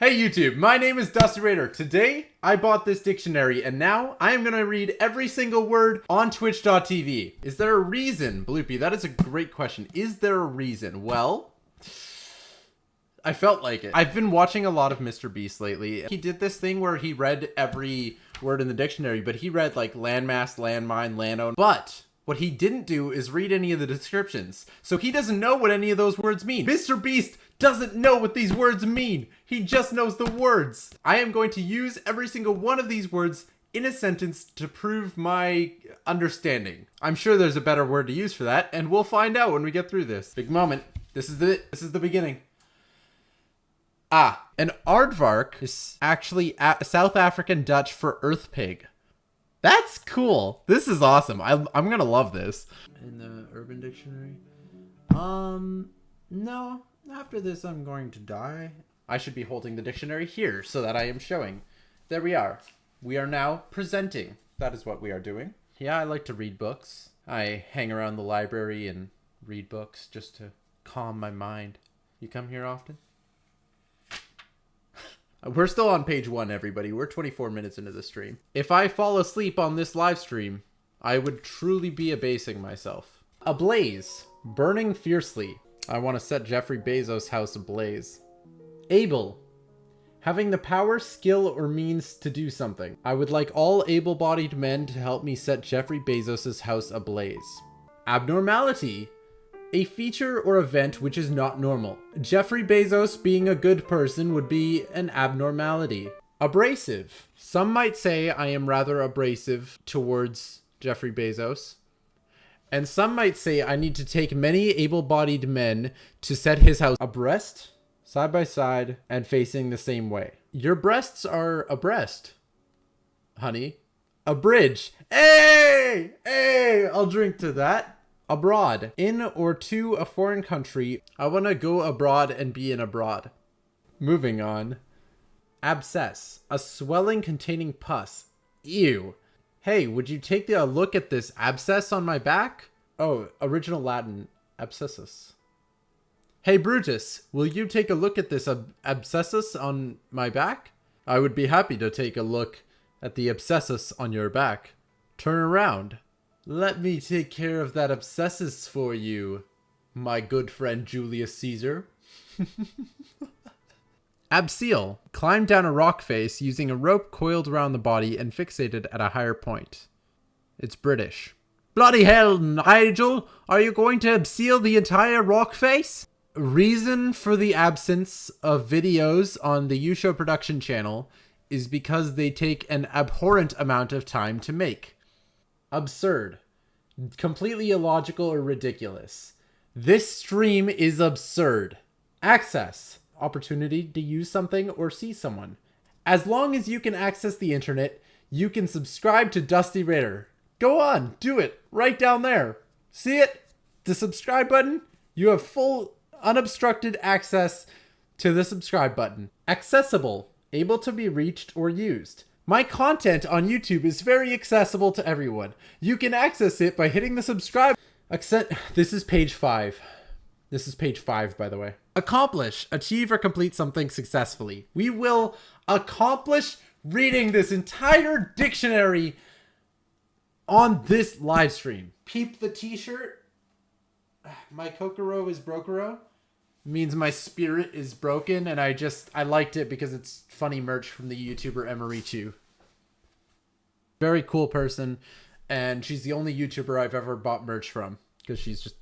Hey YouTube, my name is Dusty Raider. Today, I bought this dictionary and now I am going to read every single word on twitch.tv. Is there a reason? Bloopy, that is a great question. Is there a reason? Well, I felt like it. I've been watching a lot of Mr. Beast lately. He did this thing where he read every word in the dictionary, but he read like landmass, landmine, landowner. But what he didn't do is read any of the descriptions. So he doesn't know what any of those words mean. Mr. Beast doesn't know what these words mean. He just knows the words. I am going to use every single one of these words in a sentence to prove my understanding. I'm sure there's a better word to use for that, and we'll find out when we get through this. Big moment. This is the beginning. An aardvark is actually South African Dutch for earth pig. That's cool. This is awesome. I'm gonna love this. In the Urban Dictionary. No. After this, I'm going to die. I should be holding the dictionary here so that I am showing. There we are. We are now presenting. That is what we are doing. Yeah, I like to read books. I hang around the library and read books just to calm my mind. You come here often? We're still on page 1, everybody. We're 24 minutes into the stream. If I fall asleep on this live stream, I would truly be abasing myself. Ablaze. Burning fiercely. I want to set Jeffrey Bezos' house ablaze. Able. Having the power, skill, or means to do something. I would like all able-bodied men to help me set Jeffrey Bezos' house ablaze. Abnormality. A feature or event which is not normal. Jeffrey Bezos being a good person would be an abnormality. Abrasive. Some might say I am rather abrasive towards Jeffrey Bezos. And some might say I need to take many able-bodied men to set his house abreast, side by side, and facing the same way. Your breasts are abreast, honey. A bridge. Hey! Hey! I'll drink to that. Abroad. In or to a foreign country. I want to go abroad and be in abroad. Moving on. Abscess. A swelling containing pus. Ew. Hey, would you take a look at this abscess on my back? Oh, original Latin, abscessus. Hey, Brutus, will you take a look at this abscessus on my back? I would be happy to take a look at the abscessus on your back. Turn around. Let me take care of that abscessus for you, my good friend Julius Caesar. Abseal. Climb down a rock face using a rope coiled around the body and fixated at a higher point. It's British. Bloody hell, Nigel! Are you going to abseal the entire rock face? Reason for the absence of videos on the Yusho Production channel is because they take an abhorrent amount of time to make. Absurd. Completely illogical or ridiculous. This stream is absurd. Access. Opportunity to use something or see someone. As long as you can access the internet, you can subscribe to Dusty Raider. Go on, do it, right down there. See it? The subscribe button? You have full, unobstructed access to the subscribe button. Accessible, able to be reached or used. My content on YouTube is very accessible to everyone. You can access it by hitting the subscribe. This is page 5. This is page 5, by the way. Accomplish. Achieve or complete something successfully. We will accomplish reading this entire dictionary on this live stream. Peep the t-shirt. My Kokoro is Brokero. Means my spirit is broken, and I liked it because it's funny merch from the YouTuber Emerichu. Very cool person, and she's the only YouTuber I've ever bought merch from because she's just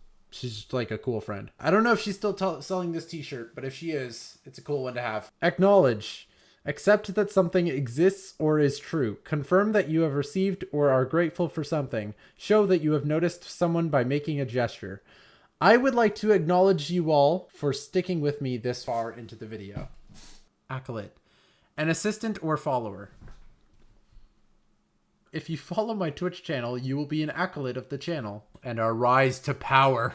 like a cool friend. I don't know if she's still selling this t-shirt, but if she is, it's a cool one to have. Acknowledge. Accept that something exists or is true. Confirm that you have received or are grateful for something. Show that you have noticed someone by making a gesture. I would like to acknowledge you all for sticking with me this far into the video. Acolyte. An assistant or follower. If you follow my Twitch channel, you will be an acolyte of the channel and our rise to power.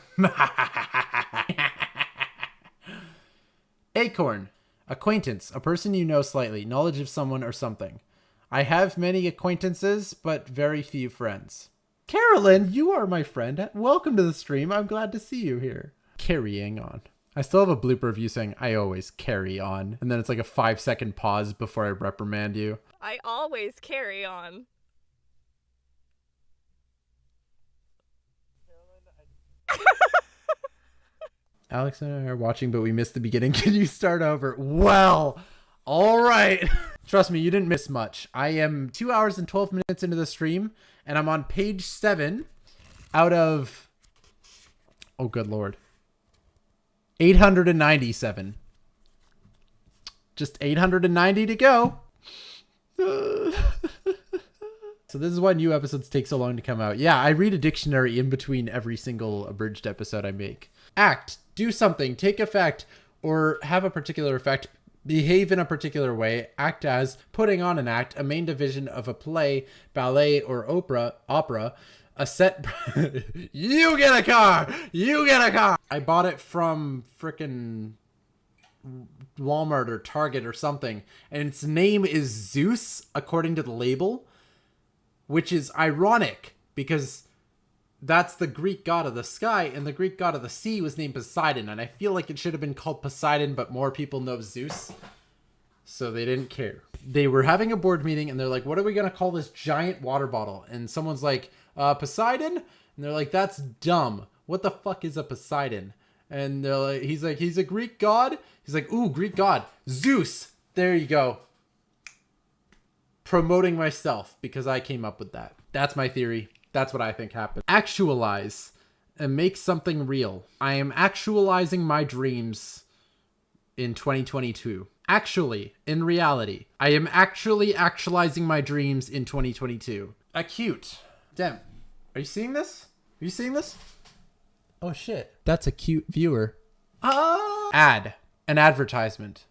Acorn. Acquaintance. A person you know slightly. Knowledge of someone or something. I have many acquaintances, but very few friends. Carolyn, you are my friend. Welcome to the stream. I'm glad to see you here. Carrying on. I still have a blooper of you saying, I always carry on. And then it's like a 5-second pause before I reprimand you. I always carry on. Alex and I are watching, but we missed the beginning. Can you start over? Well, all right. Trust me, you didn't miss much. I am 2 hours and 12 minutes into the stream, and I'm on page 7 out of, oh, good Lord, 897. Just 890 to go. So this is why new episodes take so long to come out. Yeah, I read a dictionary in between every single abridged episode I make. Act, do something, take effect, or have a particular effect, behave in a particular way, act as, putting on an act, a main division of a play, ballet, or opera, a set. You get a car! You get a car! I bought it from frickin' Walmart or Target or something, and its name is Zeus, according to the label, which is ironic because that's the Greek god of the sky, and the Greek god of the sea was named Poseidon, and I feel like it should have been called Poseidon, but more people know Zeus, so they didn't care. They were having a board meeting, and they're like, what are we going to call this giant water bottle? And someone's like, Poseidon? And they're like, that's dumb. What the fuck is a Poseidon? And they're like, he's a Greek god? He's like, ooh, Greek god. Zeus! There you go. Promoting myself because I came up with that. That's my theory. That's what I think happened. Actualize and make something real. I am actualizing my dreams in 2022. Actually, in reality, I am actually actualizing my dreams in 2022. Acute. Damn. Are you seeing this? Are you seeing this? Oh shit. That's a cute viewer. Ad. An advertisement.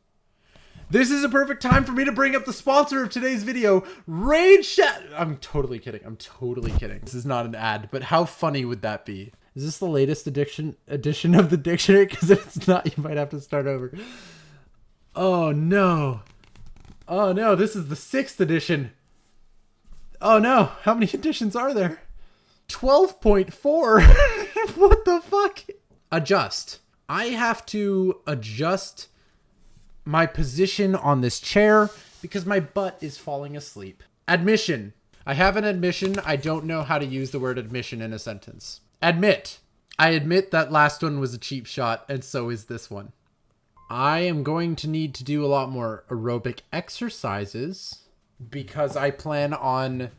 This is a perfect time for me to bring up the sponsor of today's video, Raid Chat. I'm totally kidding. I'm totally kidding. This is not an ad, but how funny would that be? Is this the latest edition of the dictionary? Because if it's not, you might have to start over. Oh no. Oh no, this is the 6th edition. Oh no, how many editions are there? 12.4. What the fuck? Adjust. I have to adjust my position on this chair because my butt is falling asleep. Admission. I have an admission. I don't know how to use the word admission in a sentence. Admit. I admit that last one was a cheap shot, and so is this one. I am going to need to do a lot more aerobic exercises because I plan on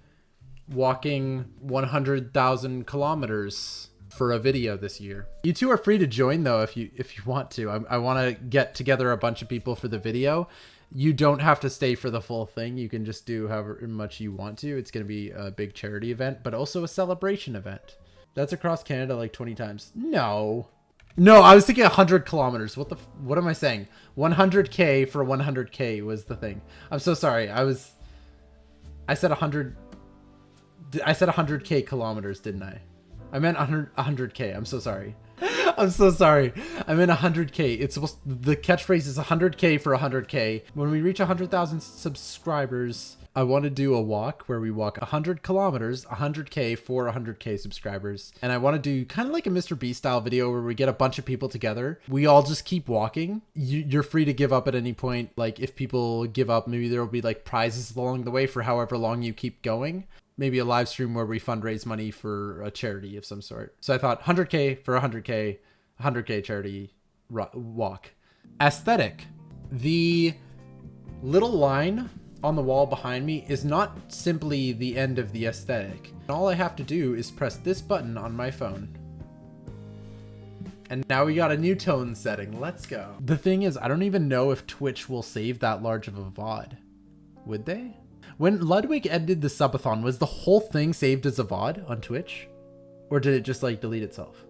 walking 100,000 kilometers for a video this year. You two are free to join though if you want to. I want to get together a bunch of people for the video. You don't have to stay for the full thing. You can just do however much you want to. It's going to be a big charity event, but also a celebration event. That's across Canada like 20 times. No, I was thinking 100 kilometers. What am I saying? 100K for 100K was the thing. I'm so sorry. I said 100. I said 100K kilometers, didn't I? I meant 100K. I'm so sorry. I'm so sorry. I meant 100K. It's supposed, the catchphrase is 100K for 100K. When we reach 100,000 subscribers, I want to do a walk where we walk 100 kilometers, 100K for 100K subscribers. And I want to do kind of like a Mr. Beast style video where we get a bunch of people together. We all just keep walking. You're free to give up at any point. Like if people give up, maybe there will be like prizes along the way for however long you keep going. Maybe a live stream where we fundraise money for a charity of some sort. So I thought 100K for 100K, 100K charity walk. Aesthetic. The little line on the wall behind me is not simply the end of the aesthetic. All I have to do is press this button on my phone. And now we got a new tone setting. Let's go. The thing is, I don't even know if Twitch will save that large of a VOD. Would they? When Ludwig ended the subathon, was the whole thing saved as a VOD on Twitch? Or did it just like delete itself?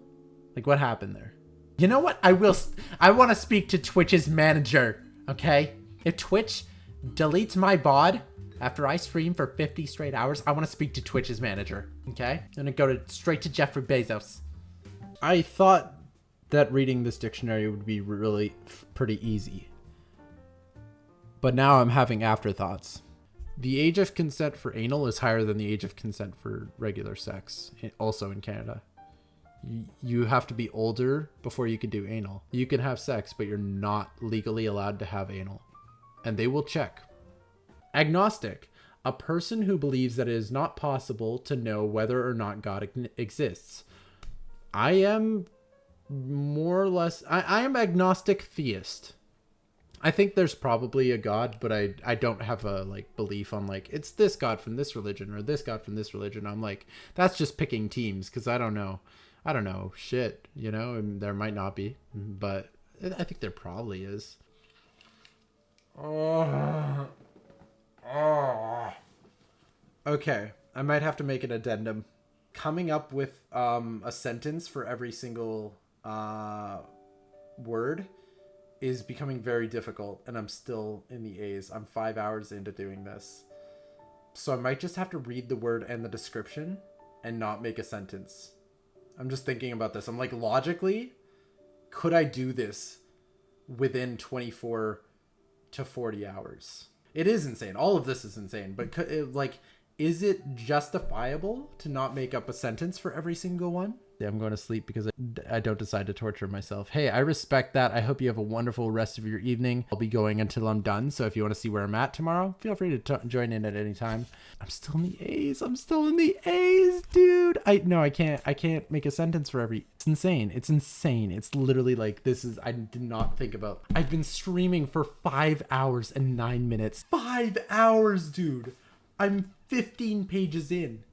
Like what happened there? You know what? I want to speak to Twitch's manager, okay? If Twitch deletes my VOD after I stream for 50 straight hours, I want to speak to Twitch's manager, okay? I'm going to go straight to Jeffrey Bezos. I thought that reading this dictionary would be really pretty easy. But now I'm having afterthoughts. The age of consent for anal is higher than the age of consent for regular sex, also in Canada. You have to be older before you can do anal. You can have sex, but you're not legally allowed to have anal. And they will check. Agnostic. A person who believes that it is not possible to know whether or not God exists. I am more or less... I am agnostic theist. I think there's probably a God, but I don't have a like belief on like it's this God from this religion or this God from this religion. I'm like, that's just picking teams because I don't know shit, you know, and there might not be, but I think there probably is. Okay, I might have to make an addendum. Coming up with a sentence for every single word is becoming very difficult, and I'm still in the A's. I'm 5 hours into doing this. So I might just have to read the word and the description and not make a sentence. I'm just thinking about this. I'm like, logically, could I do this within 24 to 40 hours? It is insane. All of this is insane, but is it justifiable to not make up a sentence for every single one? Yeah, I'm going to sleep because I don't decide to torture myself. Hey, I respect that. I hope you have a wonderful rest of your evening. I'll be going until I'm done. So if you want to see where I'm at tomorrow, feel free to join in at any time. I'm still in the A's. I'm still in the A's, dude. I can't make a sentence for every... It's insane. It's insane. It's literally like, I did not think about... I've been streaming for 5 hours and 9 minutes. 5 hours, dude. I'm 15 pages in.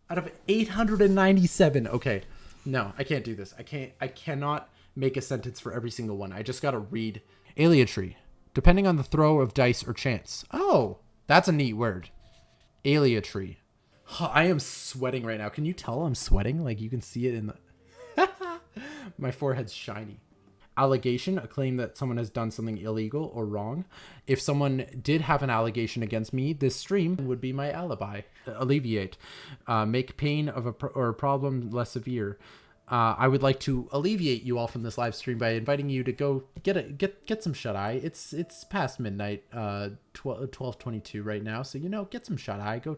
Out of 897. Okay. No, I can't do this. I cannot make a sentence for every single one. I just got to read. Aliatry. Depending on the throw of dice or chance. Oh, that's a neat word. Aliatry. I am sweating right now. Can you tell I'm sweating? Like you can see it in the... My forehead's shiny. Allegation, a claim that someone has done something illegal or wrong. If someone did have an allegation against me, this stream would be my alibi. Alleviate, make pain of or problem less severe. I would like to alleviate you all from this live stream by inviting you to go get some shut eye. It's past midnight, 12:22 right now, so get some shut eye. Go.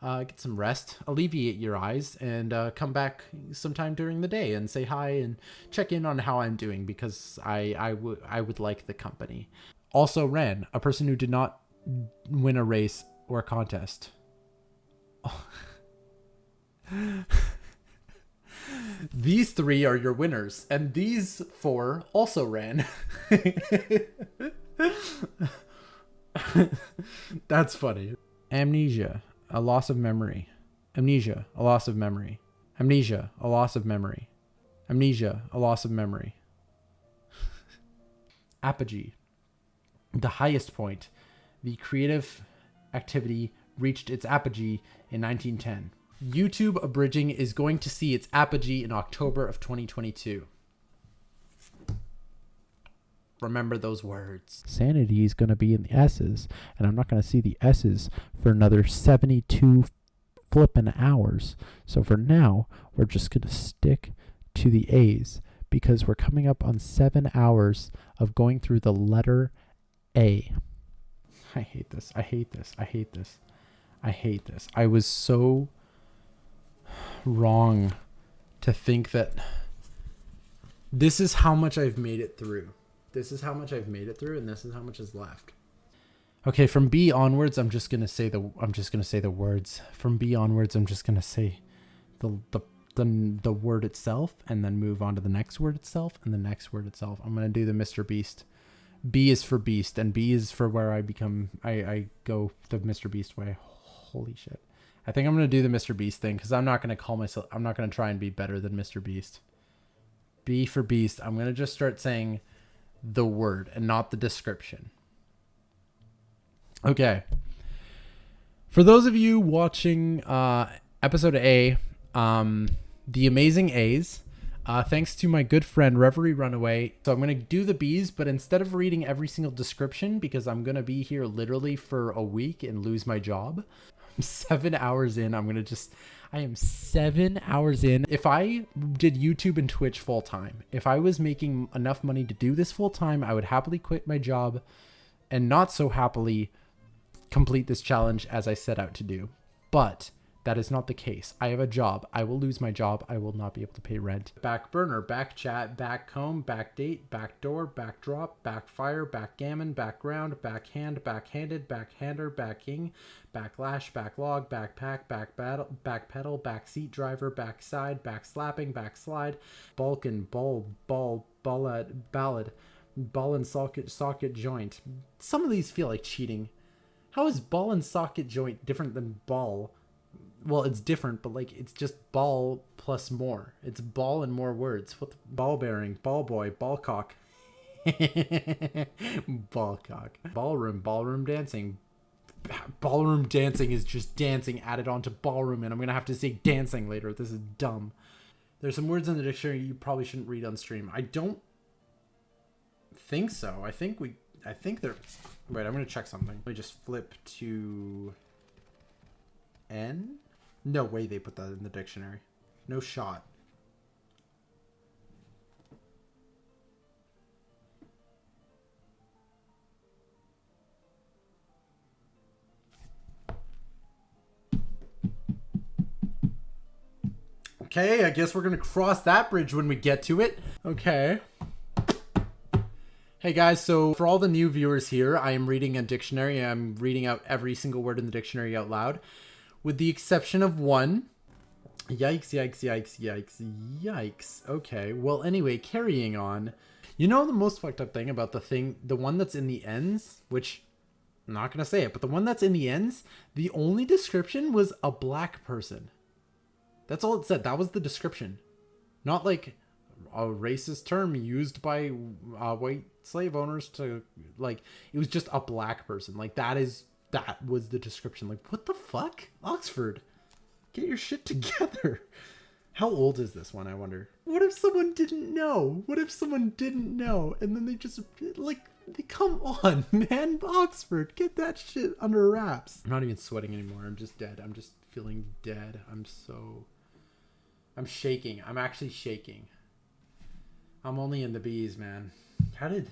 Get some rest, alleviate your eyes, and come back sometime during the day and say hi and check in on how I'm doing because I would like the company. Also, Ren, a person who did not win a race or a contest. Oh. These 3 are your winners, and these 4 also ran. That's funny. Amnesia. A loss of memory. Amnesia, a loss of memory. Amnesia, a loss of memory. Amnesia, a loss of memory. Apogee. The highest point. The creative activity reached its apogee in 1910. YouTube abridging is going to see its apogee in October of 2022. Remember those words. Sanity is going to be in the S's, and I'm not going to see the S's for another 72 flippin' hours. So for now, we're just going to stick to the A's because we're coming up on 7 hours of going through the letter A. I hate this. I hate this. I hate this. I hate this. I was so wrong to think that this is how much I've made it through. This is how much I've made it through, and this is how much is left. Okay, from B onwards, I'm just gonna say the words. From B onwards, I'm just gonna say the word itself, and then move on to the next word itself, and the next word itself. I'm gonna do the Mr. Beast. B is for Beast, and B is for where I go the Mr. Beast way. Holy shit! I think I'm gonna do the Mr. Beast thing because I'm not gonna try and be better than Mr. Beast. B for Beast. I'm gonna just start saying the word and not the description. Okay. For those of you watching episode A, The Amazing A's, thanks to my good friend Reverie Runaway. So I'm going to do the B's, but instead of reading every single description, because I'm going to be here literally for a week and lose my job, I'm 7 hours in. I am 7 hours in. If I did YouTube and Twitch full time, if I was making enough money to do this full time, I would happily quit my job and not so happily complete this challenge as I set out to do. But That is not the case. I have a job. I will lose my job. I will not be able to pay rent. Back burner, back chat, back home, back date, back door, backdrop, backfire, backgammon, background, backhand, backhanded, backhander, backing, backlash, backlog, backpack, backpedal, backseat driver, backside, backslapping, backslide, Balkan, ballad, ball and socket joint. Some of these feel like cheating. How is ball and socket joint different than ball? Well, it's different, but like it's just ball plus more. It's ball and more words. What the, ball bearing, ball boy, ball cock, ball cock, ballroom dancing. Ballroom dancing is just dancing added on to ballroom, and I'm gonna have to say dancing later. This is dumb. There's some words in the dictionary you probably shouldn't read on stream. I don't think so. I think they're. Wait, I'm gonna check something. Let me just flip to N. No way they put that in the dictionary. No shot. Okay, I guess we're gonna cross that bridge when we get to it. Okay. Hey guys, so for all the new viewers here, I am reading a dictionary. I'm reading out every single word in the dictionary out loud, with the exception of one. Yikes, yikes, yikes, yikes, yikes. Okay, well anyway, carrying on. You know the most fucked up thing about the one that's in the ends, which, I'm not gonna say it, but the one that's in the ends, the only description was a black person. That's all it said. That was the description. Not like a racist term used by white slave owners to, like, it was just a black person. Like, that was the description. Like, what the fuck? Oxford, get your shit together. How old is this one, I wonder? What if someone didn't know? What if someone didn't know and then they just, like, come on, man. Oxford, get that shit under wraps. I'm not even sweating anymore. I'm just dead. I'm just feeling dead. I'm shaking. I'm actually shaking. I'm only in the bees, man. I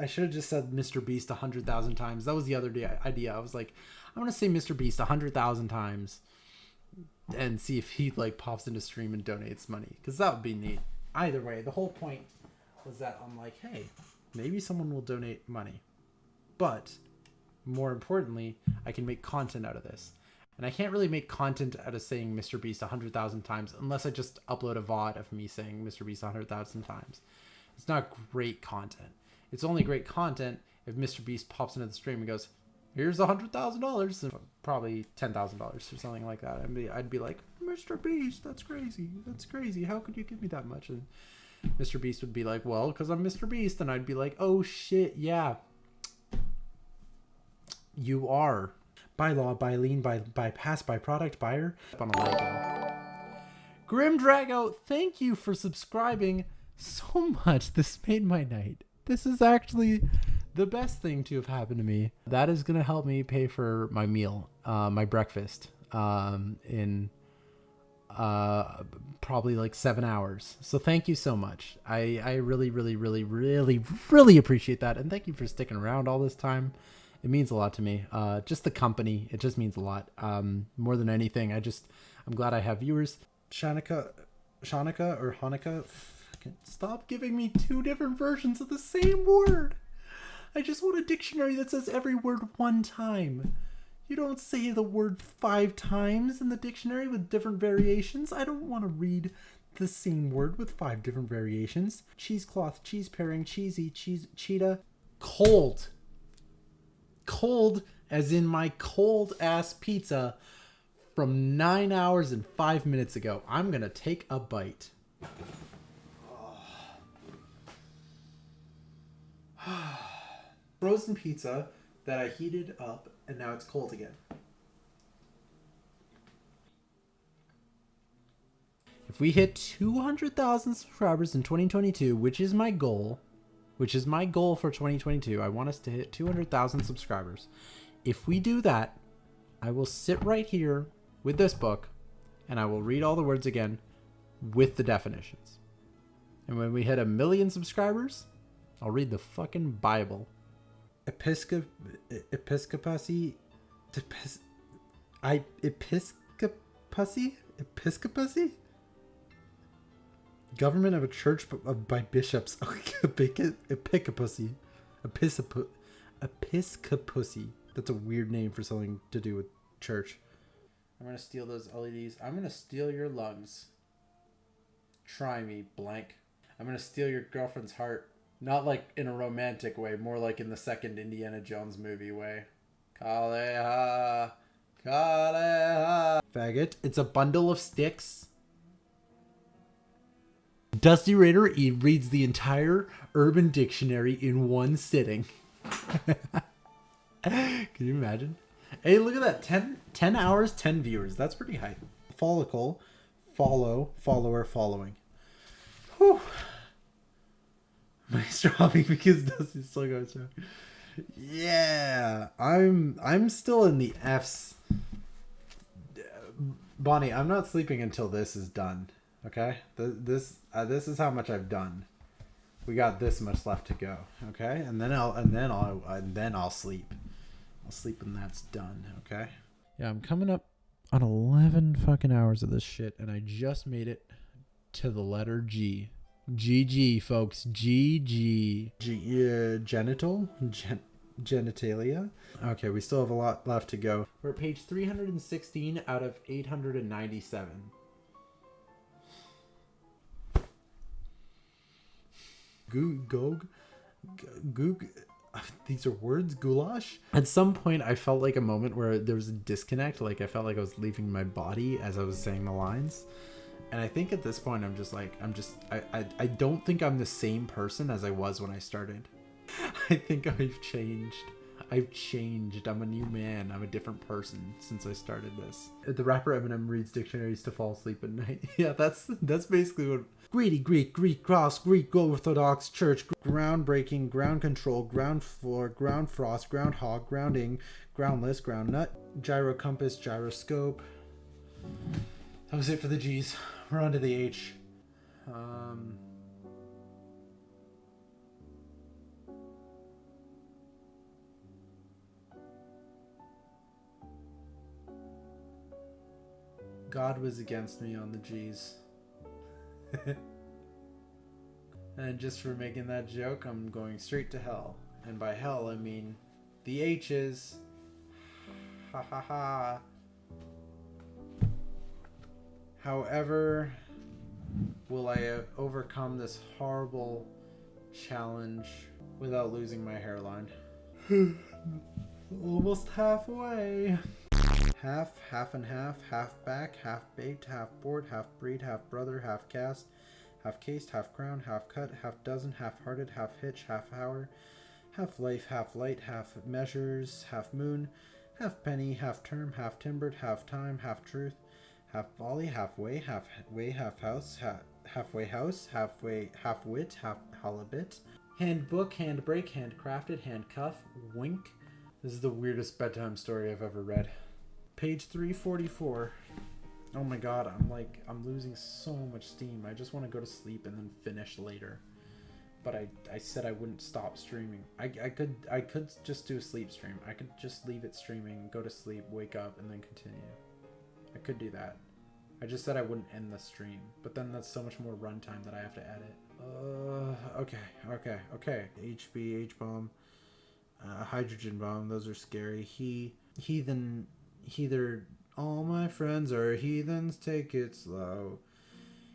should have just said Mr. Beast 100,000 times. That was the other idea. I was like, I'm going to say Mr. Beast 100,000 times and see if he like pops into stream and donates money. Because that would be neat. Either way, the whole point was that I'm like, hey, maybe someone will donate money. But more importantly, I can make content out of this. And I can't really make content out of saying Mr. Beast 100,000 times unless I just upload a VOD of me saying Mr. Beast 100,000 times. It's not great content. It's only great content if Mr. Beast pops into the stream and goes, here's $100,000, probably $10,000 or something like that. I'd be like, Mr. Beast, that's crazy. That's crazy. How could you give me that much? And Mr. Beast would be like, well, because I'm Mr. Beast. And I'd be like, oh shit, yeah. You are. By law, by lien, by pass, by product, buyer. On a Lego. Grim Drago, thank you for subscribing so much. This made my night. This is actually the best thing to have happened to me. That is going to help me pay for my meal, my breakfast, in probably like 7 hours. So thank you so much. I really, really, really, really, really appreciate that. And thank you for sticking around all this time. It means a lot to me. Just the company, it just means a lot. More than anything, I'm glad I have viewers. Shanika or Hanukkah, stop giving me two different versions of the same word. I just want a dictionary that says every word one time. You don't say the word 5 times in the dictionary with different variations. I don't want to read the same word with 5 different variations. Cheesecloth, cheese pairing, cheesy, cheetah, cold. Cold as in my cold ass pizza from 9 hours and 5 minutes ago. I'm gonna take a bite. Frozen pizza that I heated up and now it's cold again. If we hit 200,000 subscribers in 2022, which is my goal for 2022, I want us to hit 200,000 subscribers. If we do that, I will sit right here with this book and I will read all the words again with the definitions. And when we hit 1 million subscribers, I'll read the fucking Bible. Episcopacy Episcopacy? Government of a church by bishops. Episcopacy. Episcopacy. That's a weird name for something to do with church. I'm going to steal those LEDs. I'm going to steal your lungs. Try me, blank. I'm going to steal your girlfriend's heart. Not like in a romantic way, more like in the second Indiana Jones movie way. Kaleha. Kaleha. Faggot. It's a bundle of sticks. Dusty Raider reads the entire Urban Dictionary in one sitting. Can you imagine? Hey, look at that. 10 hours, 10 viewers. That's pretty high. Follicle. Follow. Follower. Following. Whew. My straw because Dusty's still going strong. Yeah. I'm still in the F's. Bonnie, I'm not sleeping until this is done. Okay? This is how much I've done. We got this much left to go. Okay? And then I'll sleep. I'll sleep when that's done, okay? Yeah, I'm coming up on 11 fucking hours of this shit, and I just made it to the letter G. GG, folks. GG. Genitalia. Okay, we still have a lot left to go. We're at page 316 out of 897. Goog. These are words. Goulash. At some point, I felt like a moment where there was a disconnect. Like I felt like I was leaving my body as I was saying the lines. And I think at this point, I don't think I'm the same person as I was when I started. I think I've changed. I'm a new man. I'm a different person since I started this. The rapper Eminem reads dictionaries to fall asleep at night. Yeah, that's basically what. Greedy Greek cross, Greek Orthodox Church, groundbreaking, ground control, ground floor, ground frost, groundhog, grounding, groundless, ground nut, gyro compass, gyroscope. That was it for the G's. We're on to the H. God was against me on the G's. And just for making that joke, I'm going straight to hell. And by hell, I mean the H's. Ha ha ha. However, will I overcome this horrible challenge without losing my hairline? Almost halfway. Half and half back, half baked, half bored, half breed, half brother, half cast, half cased, half crown, half cut, half dozen, half hearted, half hitch, half hour, half life, half light, half measures, half moon, half penny, half term, half timbered, half time, half truth, half volley, halfway, half house, halfway house, halfway, half wit, half halibut, handbook, handbrake, handcrafted, handcuff, wink. This is the weirdest bedtime story I've ever read. Page 344. Oh my god, I'm losing so much steam. I just want to go to sleep and then finish later. But I said I wouldn't stop streaming. I could just do a sleep stream. I could just leave it streaming, go to sleep, wake up, and then continue. I could do that. I just said I wouldn't end the stream. But then that's so much more runtime that I have to edit. Okay. HB, H-bomb, hydrogen bomb, those are scary. Heather, all my friends are heathens, take it slow.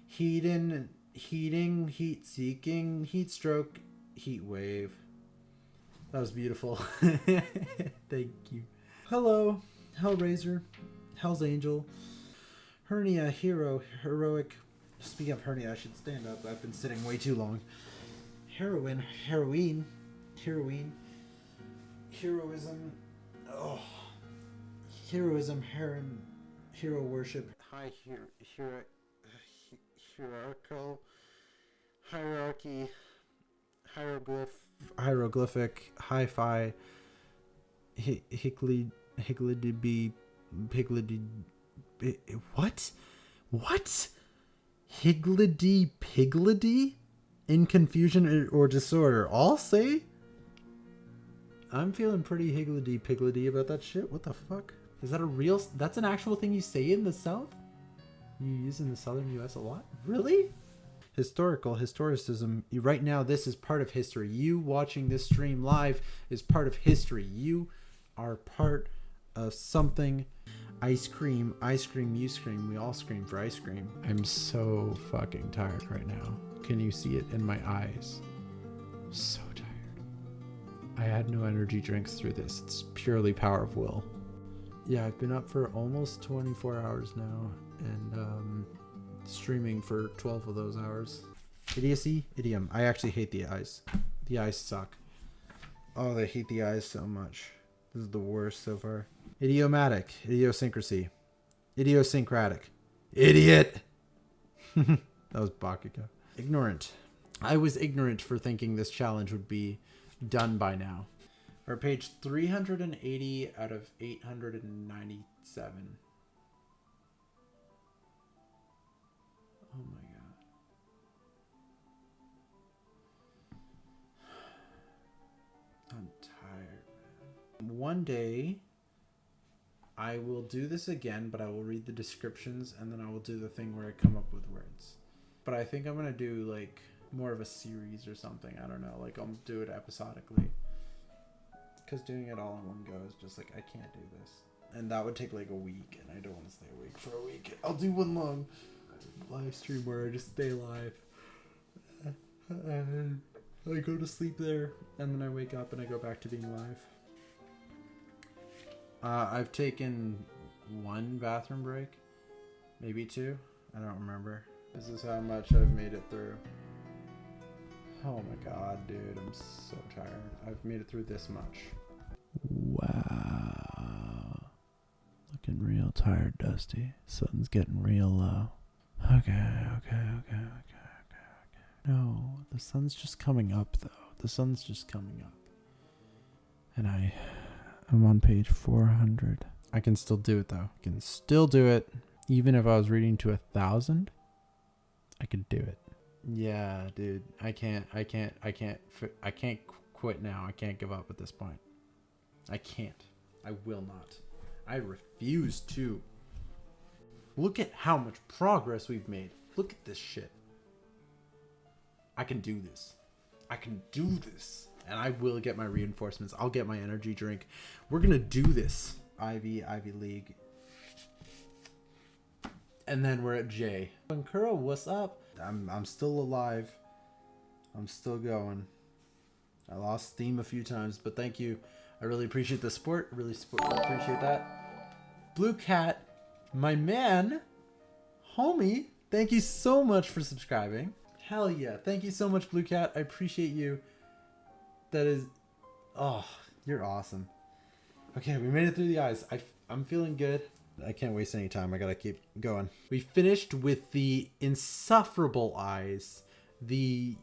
Heating, heat seeking, heat stroke, heat wave. That was beautiful. Thank you. Hello, Hellraiser, Hell's Angel, hernia, hero, heroic. Speaking of hernia, I should stand up. I've been sitting way too long. Heroism, oh. Heroism, hero worship, hierarchical, hierarchy, hieroglyphic, hi-fi, higgledy, what? Higgledy, in confusion or disorder. I'll say I'm feeling pretty higgledy-piggledy about that shit. What the fuck? Is that a real... That's an actual thing you say in the South? You use in the Southern U.S. a lot? Really? Historicism. Right now, this is part of history. You watching this stream live is part of history. You are part of something. Ice cream, you scream. We all scream for ice cream. I'm so fucking tired right now. Can you see it in my eyes? So tired. I had no energy drinks through this. It's purely power of will. Yeah, I've been up for almost 24 hours now and streaming for 12 of those hours. Idiocy? Idiom. I actually hate the eyes. The eyes suck. Oh, I hate the eyes so much. This is the worst so far. Idiomatic. Idiosyncrasy. Idiosyncratic. Idiot! That was Bakugo. Ignorant. I was ignorant for thinking this challenge would be done by now. We're page 380 out of 897. Oh my god. I'm tired, man. One day I will do this again, but I will read the descriptions and then I will do the thing where I come up with words. But I think I'm gonna do like more of a series or something. I don't know. Like I'll do it episodically. Because doing it all in one go is just like, I can't do this. And that would take like a week, and I don't want to stay awake for a week. I'll do one long live stream where I just stay live. And I go to sleep there, and then I wake up and I go back to being live. I've taken one bathroom break. Maybe two. I don't remember. This is how much I've made it through. Oh my god, dude, I'm so tired. I've made it through this much. Wow. Looking real tired, Dusty. Sun's getting real low. Okay. No, the sun's just coming up, though. The sun's just coming up. And I'm on page 400. I can still do it, though. I can still do it. Even if I was reading to 1,000, I could do it. Yeah, dude, I can't quit now. I can't give up at this point. I can't. I will not. I refuse to. Look at how much progress we've made. Look at this shit. I can do this. I can do this. And I will get my reinforcements. I'll get my energy drink. We're gonna do this. Ivy League. And then we're at J. Kuro, what's up? I'm still alive. I'm still going. I lost steam a few times, but thank you. I really appreciate the support. Appreciate that. Blue Cat, my man, homie, thank you so much for subscribing. Hell yeah. Thank you so much, Blue Cat. I appreciate you. That is... Oh, you're awesome. Okay, we made it through the eyes. I'm feeling good. I can't waste any time. I gotta keep going. We finished with the insufferable eyes, the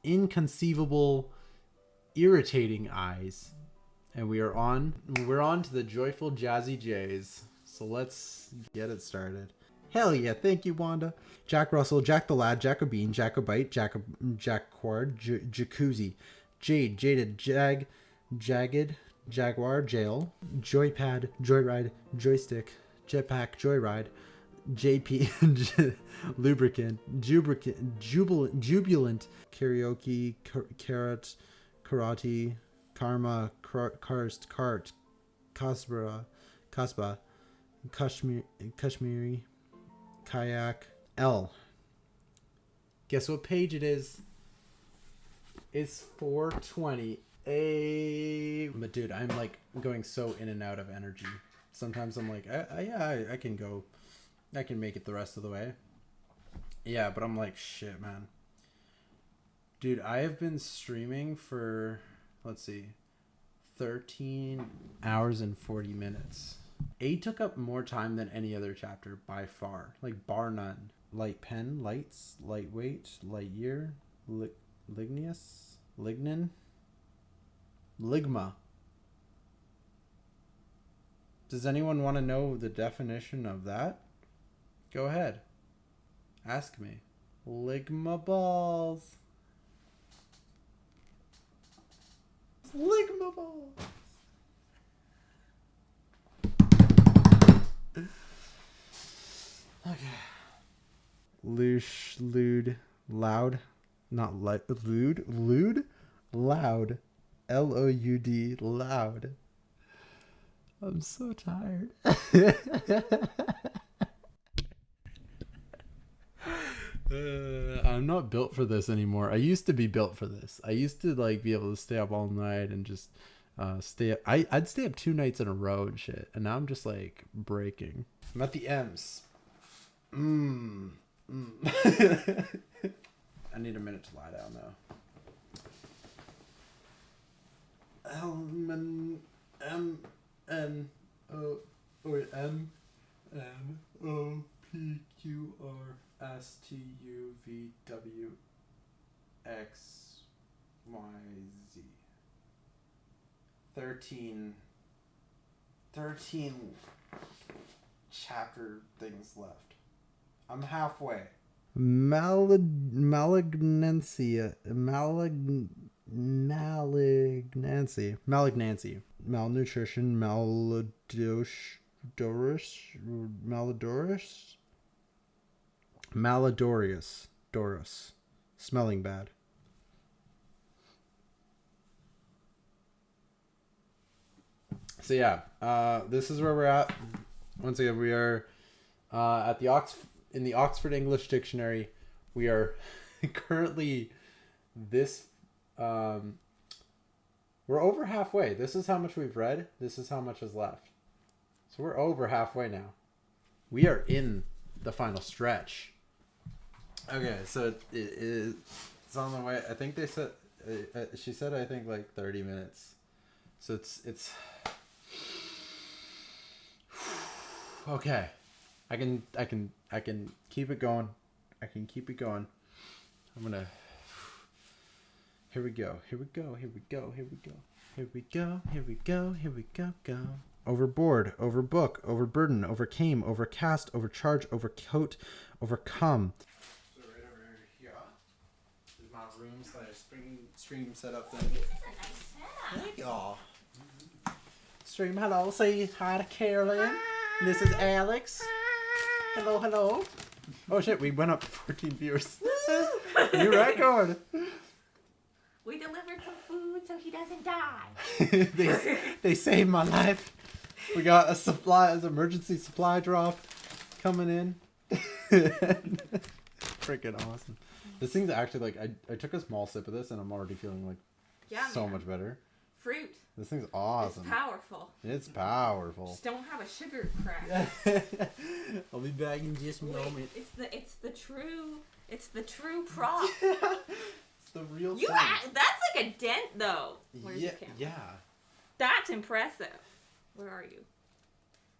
inconceivable, irritating eyes, and we're on to the joyful jazzy J's. So let's get it started. Hell yeah! Thank you, Wanda. Jack Russell, Jack the Lad, Jacobine, Jacobite, Jack Quard, Jacuzzi, Jade, Jaded, Jagged. Jaguar, Jail, Joypad, Joyride, Joystick, Jetpack, Joyride, JP, Lubricant, Jubilant, Karaoke, Carrot, Karate, Karma, Karst, Cart, Kasba, Kashmiri, Kayak, L. Guess what page it is? It's 420. But dude, I'm like going so in and out of energy. Sometimes I'm like, I can go, I can make it the rest of the way. Yeah, but I'm like, shit, man. Dude, I have been streaming for, let's see, 13 hours and 40 minutes. 8 took up more time than any other chapter by far, like bar none. Light pen, lights, lightweight, light year, ligneous, lignin. Ligma. Does anyone want to know the definition of that? Go ahead. Ask me. Ligma balls. Ligma balls. Okay. Loosh, lewd, loud. Not lewd. Lewd? Loud. Loud. Loud. I'm so tired. I'm not built for this anymore. I used to be built for this. I used to like be able to stay up all night and just stay up. I'd stay up 2 nights in a row and shit. And now I'm just like breaking. I'm at the M's. I need a minute to lie down though. MMOPQRSTUVWXYZ. 13 chapter things left. I'm halfway. Malignancy. Malnutrition. Doris. Smelling bad. So yeah, this is where we're at. Once again, we are at the in the Oxford English Dictionary. We are currently we're over halfway. This is how much we've read. This is how much is left. So we're over halfway now. We are in the final stretch. Okay, so it's on the way. I think they said she said I think like 30 minutes. So it's okay. I can keep it going. I can keep it going. I'm gonna. Here we go. Go. Overboard, overbook, overburden, overcame, overcast, overcharge, overcoat, overcome. So right over here is my room / stream setup thing. This is a nice setup. Thank y'all. Stream, hello. Say hi to Carolyn. Hi. This is Alex. Hello. Oh shit, we went up to 14 viewers. New record. We delivered some food so he doesn't die. they saved my life. We got an emergency supply drop coming in. Freaking awesome. This thing's actually like, I took a small sip of this and I'm already feeling like so much better. Fruit. This thing's awesome. It's powerful. Just don't have a sugar crash. I'll be back in just a moment. It's the true prop. It's the real thing. That's like a dent though. Where's yeah, the camera? yeah. That's impressive. Where are you?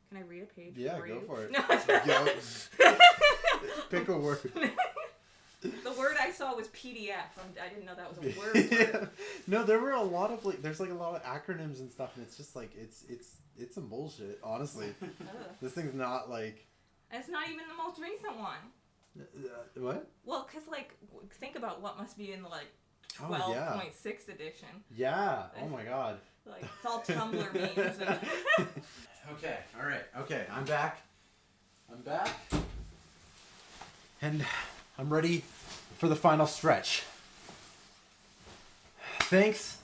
Can I read a page? Yeah, for go you? for it. No. Pick a word. The word I saw was PDF. I didn't know that was a word. Yeah. No, there were a lot of there's like a lot of acronyms and stuff, and it's just like it's some bullshit. Honestly, this thing's not like. And it's not even the most recent one. What? Well, cause think about what must be in the 12.6 edition. Yeah. Oh my god. Like it's all Tumblr memes. And Okay. All right. Okay. I'm back. And I'm ready for the final stretch. Thanks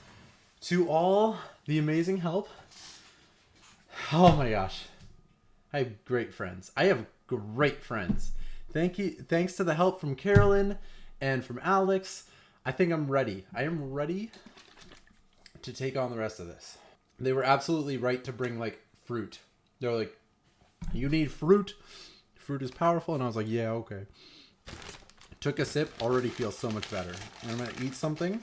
to all the amazing help. Oh my gosh. I have great friends. Thanks to the help from Carolyn and from Alex. I think I'm ready. I am ready to take on the rest of this. They were absolutely right to bring fruit. They're like, you need fruit. Fruit is powerful. And I was like, yeah, okay. Took a sip, already feels so much better. And I'm going to eat something.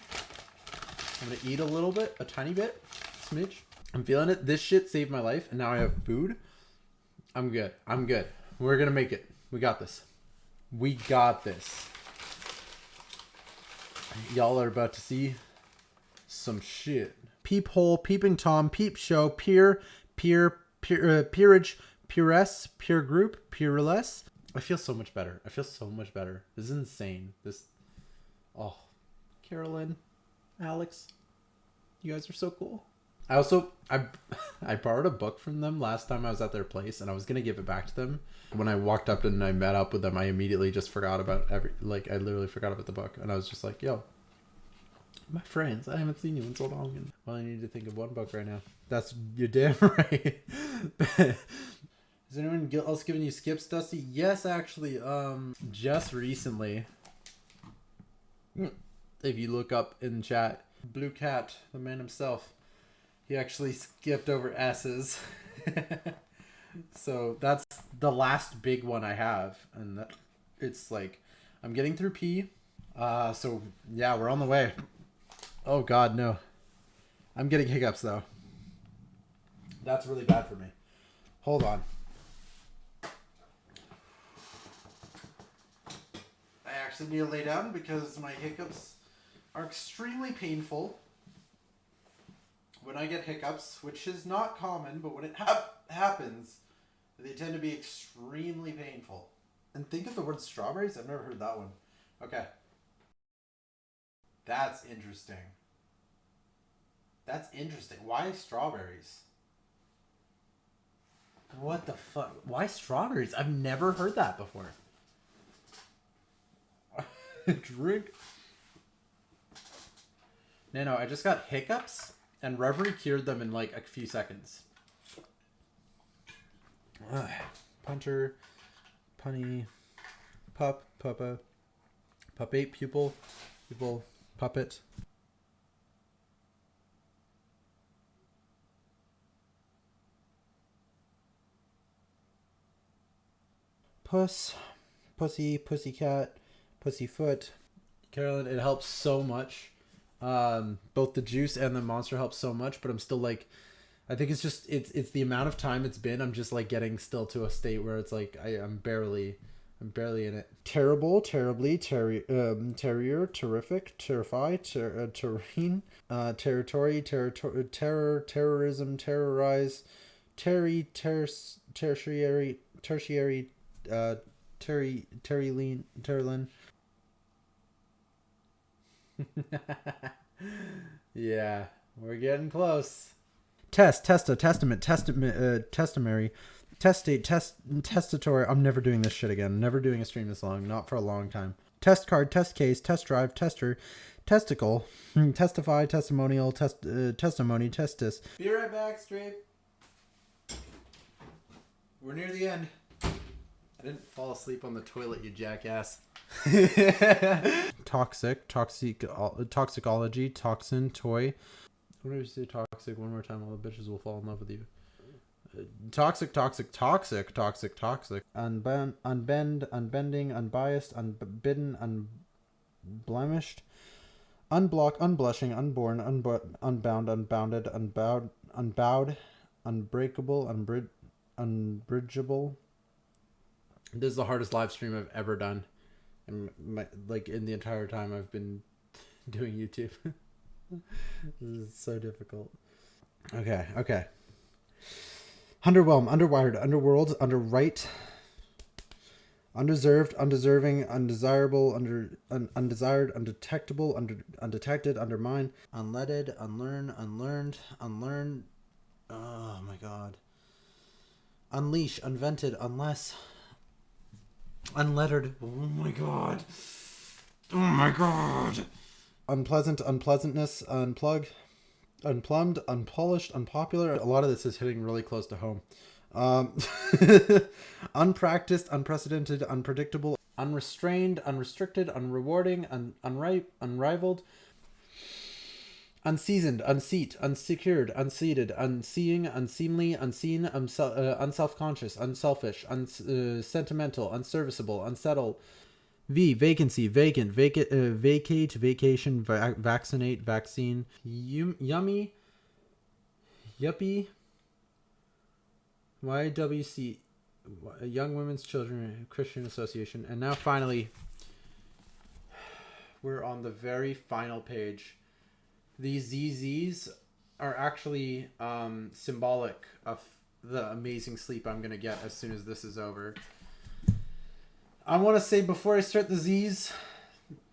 I'm going to eat a little bit, a tiny bit, smidge. I'm feeling it. This shit saved my life. And now I have food. I'm good. We're going to make it. We got this. Y'all are about to see some shit. Peephole, peeping Tom, peep show, peerage, peeress, peer group, peerless. I feel so much better. This is insane. Carolyn, Alex, You guys are so cool. I borrowed a book from them last time I was at their place, and I was gonna give it back to them. When I walked up and I met up with them, I immediately just forgot about I literally forgot about the book, and I was just like, yo, my friends, I haven't seen you in so long, and well, I need to think of one book right now. That's, you're damn right. Is anyone else giving you skips, Dusty? Yes, actually, just recently. If you look up in chat, Blue Cat, the man himself, he actually skipped over S's. So that's the last big one I have, and it's like I'm getting through P. So yeah, we're on the way. Oh God, no. I'm getting hiccups though. That's really bad for me. Hold on. I actually need to lay down because my hiccups are extremely painful. When I get hiccups, which is not common, but when it happens, they tend to be extremely painful. And think of the word strawberries. I've never heard that one. Okay. That's interesting. That's interesting. Why strawberries? What the fuck? Why strawberries? I've never heard that before. Drink. No, I just got hiccups, and Reverie cured them in like a few seconds. Punter, punny, pup, puppa, puppate, pupil, puppet. Puss, pussy, pussycat, pussyfoot. Carolyn, it helps so much. Both the juice and the monster helps so much, but I'm still like, I think it's just it's the amount of time it's been. I'm just like getting still to a state where it's like I'm barely in it. Terrible, terribly, terrier, terrific, terrify, terrain, territory, terror, terrorism, terrorize, tertiary, Terrylin. Yeah, we're getting close. Testament, testimony, testate, testatory. I'm never doing this shit again. Never doing a stream this long. Not for a long time. Test card, test case, test drive, tester, testicle, testify, testimonial, testimony, testis. Be right back, Strape. We're near the end. I didn't fall asleep on the toilet, you jackass. Toxicology, toxin, toy. Whenever you say toxic one more time, all the bitches will fall in love with you. Toxic. Unbending, unbiased, unbidden, unblemished. Unblock, unblushing, unborn, unbound, unbounded, unbowed, unbreakable, unbridgeable. This is the hardest live stream I've ever done. In the entire time I've been doing YouTube. This is so difficult. Okay. Underwhelm, underwired, underworld, underright, undeserved, undeserving, undesirable, undesired, undetectable, undetected, undermine, unleaded, unlearned. Oh my God. Unleash, unvented, unless. Unlettered. Oh my God. Unpleasant, unpleasantness, unplugged, unplumbed, unpolished, unpopular. A lot of this is hitting really close to home. Unpracticed, unprecedented, unpredictable, unrestrained, unrestricted, unrewarding, unripe, unrivaled. Unseasoned, unseat, unsecured, unseated, unseeing, unseemly, unseen, unselfconscious, unselfish, unsentimental, unserviceable, unsettled. Vacancy, vacant, vacate, vacation, vaccinate, vaccine, yummy, yuppie, YWC, Young Women's Children Christian Association. And now finally, we're on the very final page. These ZZs are actually symbolic of the amazing sleep I'm going to get as soon as this is over. I want to say before I start the Z's,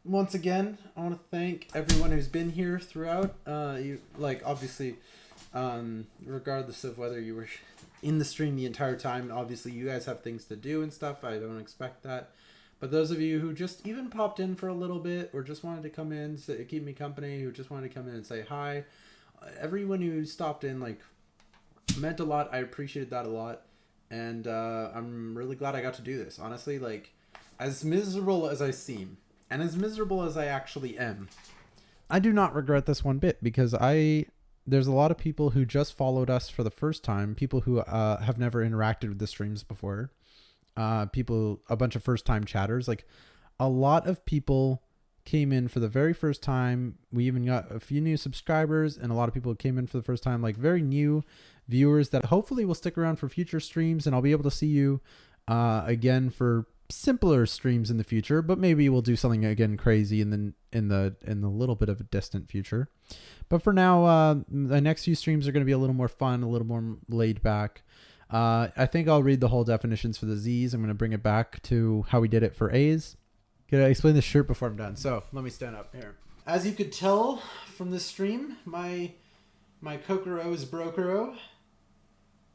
once again, I want to thank everyone who's been here throughout. You like obviously, regardless of whether you were in the stream the entire time, obviously you guys have things to do and stuff. I don't expect that. But those of you who just even popped in for a little bit or just wanted to come in, keep me company, who just wanted to come in and say hi, everyone who stopped in, like, meant a lot. I appreciated that a lot. And I'm really glad I got to do this. Honestly, like, as miserable as I seem, and as miserable as I actually am, I do not regret this one bit, because there's a lot of people who just followed us for the first time, people who have never interacted with the streams before. A bunch of first-time chatters. Like, a lot of people came in for the very first time. We even got a few new subscribers, and a lot of people came in for the first time, like very new viewers that hopefully will stick around for future streams, and I'll be able to see you again for simpler streams in the future. But maybe we'll do something again crazy in the little bit of a distant future. But for now, the next few streams are going to be a little more fun, a little more laid back. I think I'll read the whole definitions for the Z's. I'm going to bring it back to how we did it for A's. Can I explain the shirt before I'm done? So let me stand up here. As you could tell from this stream, my Kokoro is Brokoro.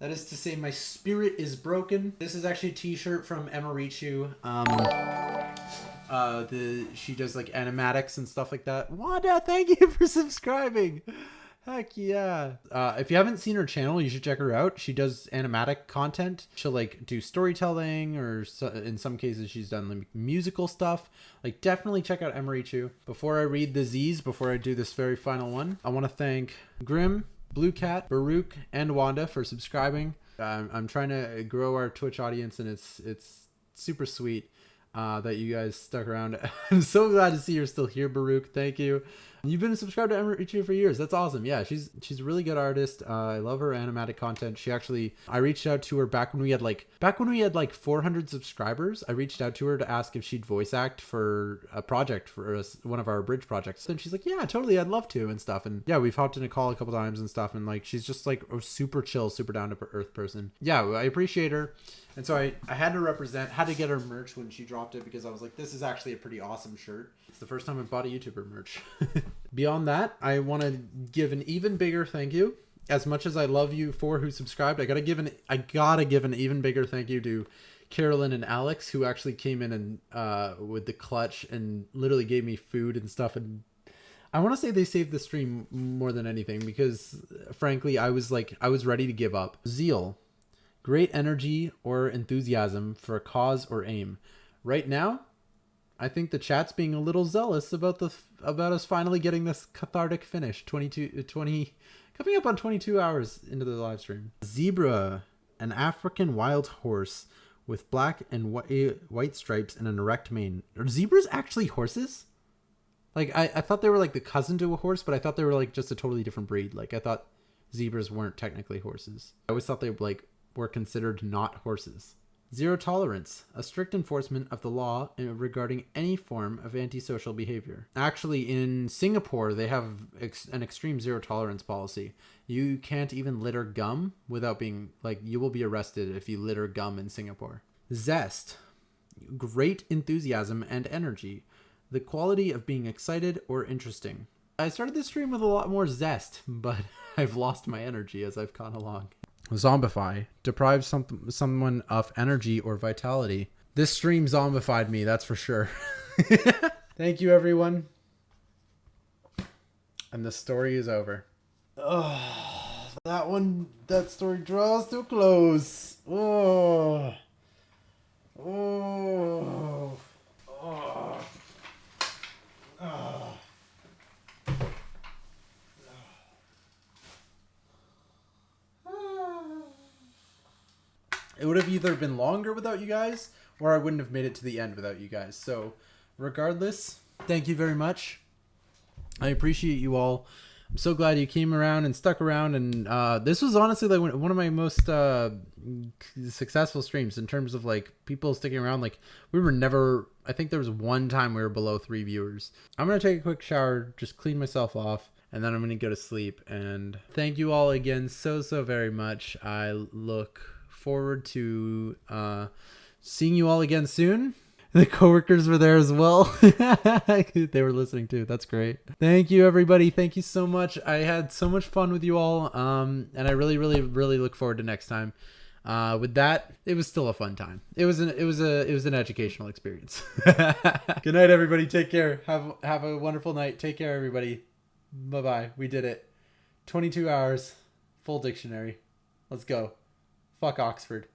That is to say, my spirit is broken. This is actually a t-shirt from Emirichu. She does like animatics and stuff like that. Wanda, thank you for subscribing. Heck yeah. If you haven't seen her channel, you should check her out. She does animatic content. She'll like do storytelling, or in some cases she's done like musical stuff. Like, definitely check out Emirichu. Before I read the Z's, before I do this very final one, I want to thank Grim, Blue Cat, Baruch, and Wanda for subscribing. I'm trying to grow our Twitch audience, and it's super sweet that you guys stuck around. I'm so glad to see you're still here, Baruch. Thank you. You've been subscribed to Emirichu for years. That's awesome. Yeah, she's a really good artist. I love her animatic content. I reached out to her back when we had like 400 subscribers. I reached out to her to ask if she'd voice act for a project for us, one of our bridge projects. And she's like, yeah, totally, I'd love to, and stuff. And yeah, we've hopped in a call a couple times and stuff. And like, she's just like a super chill, super down to earth person. Yeah, I appreciate her. And so I had to get her merch when she dropped it, because I was like, this is actually a pretty awesome shirt. It's the first time I bought a YouTuber merch. Beyond that, I want to give an even bigger thank you. As much as I love you for who subscribed, I gotta give an even bigger thank you to Carolyn and Alex, who actually came in and with the clutch and literally gave me food and stuff. And I want to say they saved the stream more than anything, because frankly, I was ready to give up. Zeal. Great energy or enthusiasm for a cause or aim. Right now, I think the chat's being a little zealous about us finally getting this cathartic finish. 20 coming up on 22 hours into the live stream. Zebra, an African wild horse with black and white stripes and an erect mane. Are zebras actually horses? Like, I thought they were like the cousin to a horse, but I thought they were like just a totally different breed. Like, I thought zebras weren't technically horses. I always thought they were considered not horses. Zero tolerance, a strict enforcement of the law regarding any form of antisocial behavior. Actually, in Singapore, they have an extreme zero tolerance policy. You can't even litter gum without being, like, you will be arrested if you litter gum in Singapore. Zest, great enthusiasm and energy, the quality of being excited or interesting. I started this stream with a lot more zest, but I've lost my energy as I've gone along. Zombify, deprive someone of energy or vitality. This stream zombified me, that's for sure. Thank you, everyone. And the story is over. Oh, that story draws to a close. Oh. Oh. Oh. Oh. It would have either been longer without you guys, or I wouldn't have made it to the end without you guys. So, regardless, thank you very much. I appreciate you all. I'm so glad you came around and stuck around. And this was honestly like one of my most successful streams in terms of like people sticking around. Like, we were never, I think there was one time we were below 3 viewers. I'm going to take a quick shower, just clean myself off, and then I'm going to go to sleep. And thank you all again so very much. I look forward to seeing you all again soon. The coworkers were there as well. They were listening too. That's great. Thank you, everybody. Thank you so much. I had so much fun with you all. And I really, really, really look forward to next time. With that, it was still a fun time. It was an educational experience. Good night, everybody. Take care. Have a wonderful night. Take care, everybody. Bye-bye. We did it. 22 hours. Full dictionary. Let's go. Fuck Oxford.